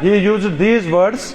he used these words,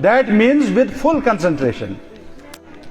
that means with full concentration।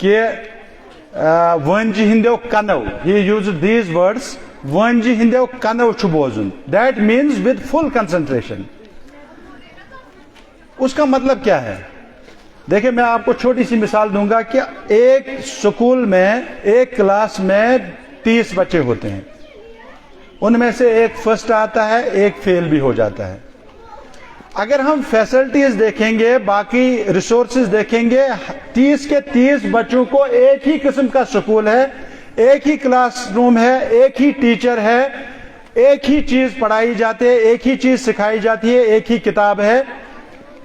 کہ وانجہ ہندیو کنو, he used these words, وانجہ ہندیو کنو چھ بوزن. That means with full concentration. اس کا مطلب کیا ہے؟ دیکھیں میں آپ کو چھوٹی سی مثال دوں گا کہ ایک سکول میں ایک کلاس میں 30 بچے ہوتے ہیں, ان میں سے ایک فرسٹ آتا ہے, ایک فیل بھی ہو جاتا ہے. اگر ہم فیسلٹیز دیکھیں گے, باقی ریسورسز دیکھیں گے, 30 کے 30 بچوں کو ایک ہی قسم کا سکول ہے, ایک ہی کلاس روم ہے, ایک ہی ٹیچر ہے, ایک ہی چیز پڑھائی جاتی ہے, ایک ہی چیز سکھائی جاتی ہے, ایک ہی کتاب ہے,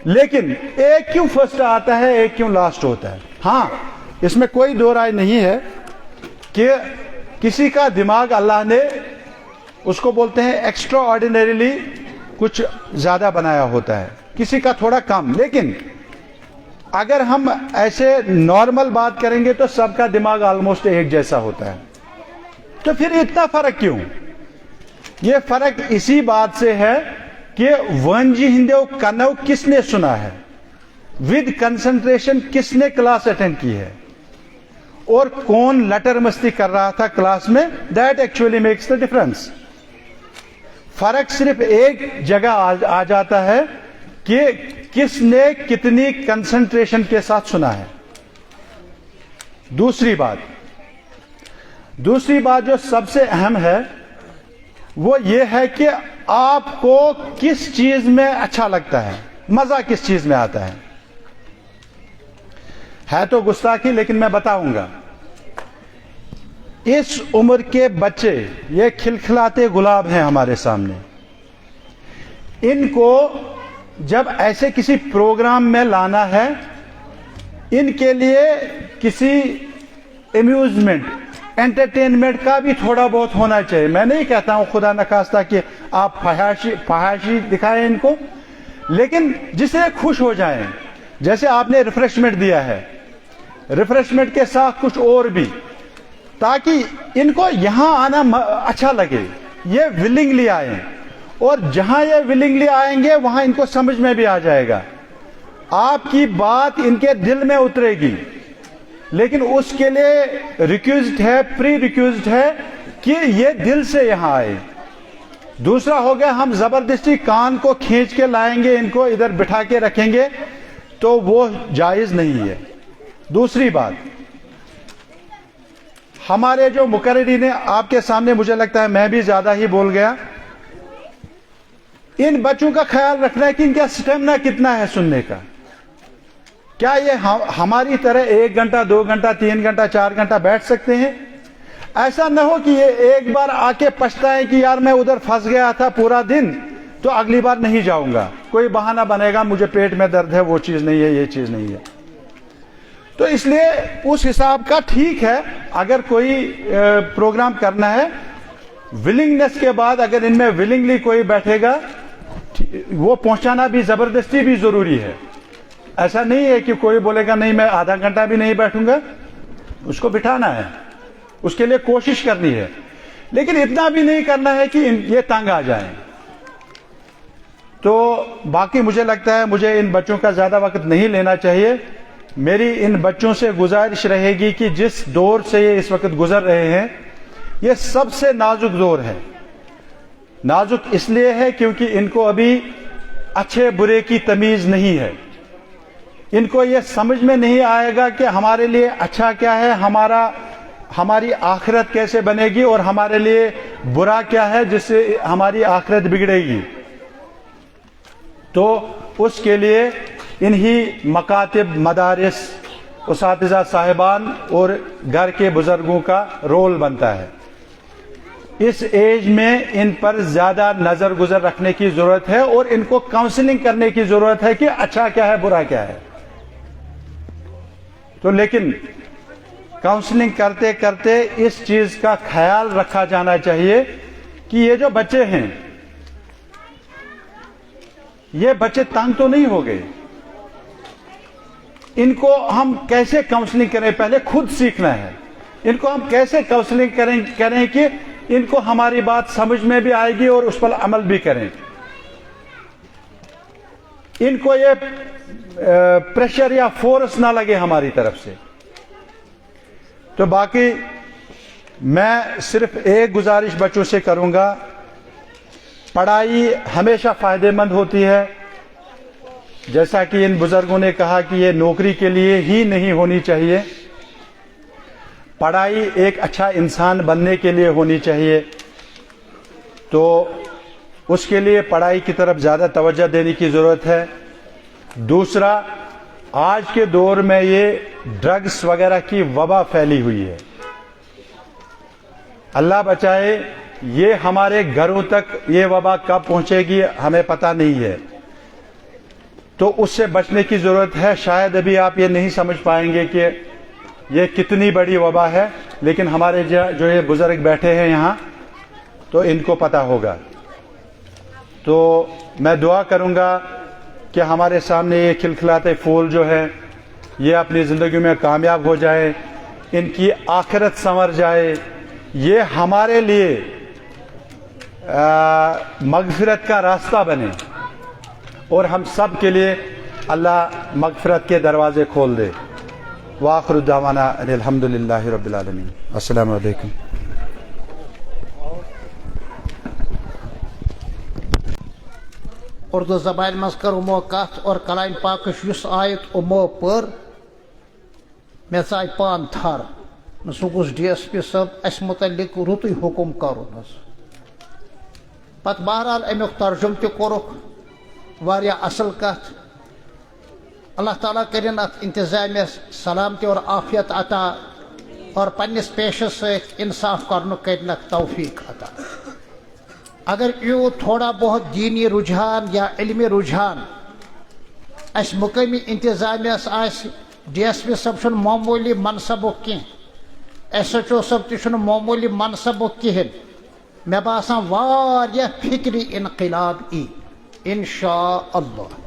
لیکن ایک کیوں فرسٹ آتا ہے, ایک کیوں لاسٹ ہوتا ہے؟ ہاں, اس میں کوئی دو رائے نہیں ہے کہ کسی کا دماغ اللہ نے اس کو بولتے ہیں ایکسٹرا آرڈینریلی کچھ زیادہ بنایا ہوتا ہے, کسی کا تھوڑا کم. لیکن اگر ہم ایسے نارمل بات کریں گے تو سب کا دماغ آلموسٹ ایک جیسا ہوتا ہے. تو پھر اتنا فرق کیوں؟ یہ فرق اسی بات سے ہے کہ ونجی ہندیو کنو کس نے سنا ہے, ود کنسنٹریشن کس نے کلاس اٹینڈ کی ہے, اور کون لٹر مستی کر رہا تھا کلاس میں. That actually makes the difference. فرق صرف ایک جگہ آ جاتا ہے کہ کس نے کتنی کنسنٹریشن کے ساتھ سنا ہے. دوسری بات جو سب سے اہم ہے وہ یہ ہے کہ آپ کو کس چیز میں اچھا لگتا ہے, مزہ کس چیز میں آتا ہے تو گستاخی, لیکن میں بتاؤں گا. اس عمر کے بچے یہ کھلکھلاتے گلاب ہیں ہمارے سامنے, ان کو جب ایسے کسی پروگرام میں لانا ہے, ان کے لیے کسی امیوزمنٹ انٹرٹینمنٹ کا بھی تھوڑا بہت ہونا چاہیے. میں نہیں کہتا ہوں خدا نخواستہ کہ آپ فحاشی دکھائیں ان کو, لیکن جس سے خوش ہو جائیں. جیسے آپ نے ریفریشمنٹ دیا ہے, ریفریشمنٹ کے ساتھ کچھ اور بھی, تاکہ ان کو یہاں آنا اچھا لگے, یہ ولنگلی آئیں, اور جہاں یہ ولنگلی آئیں گے وہاں ان کو سمجھ میں بھی آ جائے گا, آپ کی بات ان کے دل میں اترے گی. لیکن اس کے لیے ریکویزڈ ہے, پری ریکویزڈ ہے کہ یہ دل سے یہاں آئے. دوسرا ہو گیا ہم زبردستی کان کو کھینچ کے لائیں گے, ان کو ادھر بٹھا کے رکھیں گے, تو وہ جائز نہیں ہے. دوسری بات, ہمارے جو مقررین نے آپ کے سامنے, مجھے لگتا ہے میں بھی زیادہ ہی بول گیا, ان بچوں کا خیال رکھنا ہے کہ ان کا سٹیمنا کتنا ہے سننے کا. کیا یہ ہماری طرح 1 گھنٹہ 2 گھنٹہ 3 گھنٹہ 4 گھنٹہ بیٹھ سکتے ہیں؟ ایسا نہ ہو کہ یہ ایک بار آ کے پچھتائیں کہ یار میں ادھر پھنس گیا تھا پورا دن, تو اگلی بار نہیں جاؤں گا, کوئی بہانہ بنے گا, مجھے پیٹ میں درد ہے, وہ چیز نہیں ہے, یہ چیز نہیں ہے. تو اس لیے اس حساب کا ٹھیک ہے, اگر کوئی پروگرام کرنا ہے, ولنگنس کے بعد اگر ان میں ولنگلی کوئی بیٹھے گا, وہ پہنچانا بھی زبردستی بھی ضروری ہے. ایسا نہیں ہے کہ کوئی بولے گا نہیں میں آدھا گھنٹہ بھی نہیں بیٹھوں گا, اس کو بٹھانا ہے, اس کے لیے کوشش کرنی ہے, لیکن اتنا بھی نہیں کرنا ہے کہ یہ تنگ آ جائیں. تو باقی مجھے لگتا ہے مجھے ان بچوں کا زیادہ وقت نہیں لینا چاہیے. میری ان بچوں سے گزارش رہے گی کہ جس دور سے یہ اس وقت گزر رہے ہیں, یہ سب سے نازک دور ہے. نازک اس لیے ہے کیونکہ ان کو ابھی اچھے برے کی تمیز نہیں ہے. ان کو یہ سمجھ میں نہیں آئے گا کہ ہمارے لیے اچھا کیا ہے, ہماری آخرت کیسے بنے گی, اور ہمارے لیے برا کیا ہے جس سے ہماری آخرت بگڑے گی. تو اس کے لیے انہی مکاتب, مدارس, اساتذہ صاحبان اور گھر کے بزرگوں کا رول بنتا ہے. اس ایج میں ان پر زیادہ نظر گزر رکھنے کی ضرورت ہے, اور ان کو کاؤنسلنگ کرنے کی ضرورت ہے کہ اچھا کیا ہے, برا کیا ہے. تو لیکن کاؤنسلنگ کرتے کرتے اس چیز کا خیال رکھا جانا چاہیے کہ یہ جو بچے ہیں, یہ بچے تنگ تو نہیں ہو گئے, ان کو ہم کیسے کاؤنسلنگ کریں, پہلے خود سیکھنا ہے. ان کو ہم کیسے کاؤنسلنگ کریں کہ ان کو ہماری بات سمجھ میں بھی آئے گی اور اس پر عمل بھی کریں. ان کو یہ پریشر یا فورس نہ لگے ہماری طرف سے. تو باقی میں صرف ایک گزارش بچوں سے کروں گا، پڑھائی ہمیشہ فائدہ مند ہوتی ہے، جیسا کہ ان بزرگوں نے کہا کہ یہ نوکری کے لیے ہی نہیں ہونی چاہیے، پڑھائی ایک اچھا انسان بننے کے لیے ہونی چاہیے، تو اس کے لیے پڑھائی کی طرف زیادہ توجہ دینے کی ضرورت ہے۔ دوسرا، آج کے دور میں یہ ڈرگس وغیرہ کی وبا پھیلی ہوئی ہے، اللہ بچائے، یہ ہمارے گھروں تک یہ وبا کب پہنچے گی ہمیں پتہ نہیں ہے، تو اس سے بچنے کی ضرورت ہے۔ شاید ابھی آپ یہ نہیں سمجھ پائیں گے کہ یہ کتنی بڑی وبا ہے، لیکن ہمارے جو یہ بزرگ بیٹھے ہیں یہاں تو ان کو پتہ ہوگا۔ تو میں دعا کروں گا کہ ہمارے سامنے یہ کھلکھلاتے پھول جو ہے یہ اپنی زندگی میں کامیاب ہو جائے، ان کی آخرت سنور جائے، یہ ہمارے لیے مغفرت کا راستہ بنے، اور ہم سب کے لیے اللہ مغفرت کے دروازے کھول دے۔ وآخر دعوانا ان الحمدللہ رب العالمین۔ السلام علیکم۔ اردو زبان مز کر امو کت اور کلام پاکش یس آیت امو پر مے ژاے پان تھر سہ گوس ڈی ایس پی صٲب اس متعلق رُتُے حکم کرُن حظ۔ پتہٕ بہرحال امیُک ترجم تہِ کوٚرُکھ، واریاہ اصل کتھ۔ اللہ تعالیٰ کٔرِنۍ اتھ انتظامیہس سلامتی اور عافیت عطا، اور پننس پیشس سۭتۍ انصاف کرنُک کٔرِنکھ توفیق عطا۔ اگر یوٗت تھوڑا بہت دینی رجحان یا علمی رجحان اس مقامی انتظامیہس آسہِ، ڈی ایس پی صٲب چھُنہٕ معموٗلی منصبُک کینٛہہ، ایس ایچ او صٲب تہِ چھُنہٕ معموٗلی منصبُک کِہیٖنۍ، مےٚ باسان واریاہ فکری انقلاب ای انشاء اللہ۔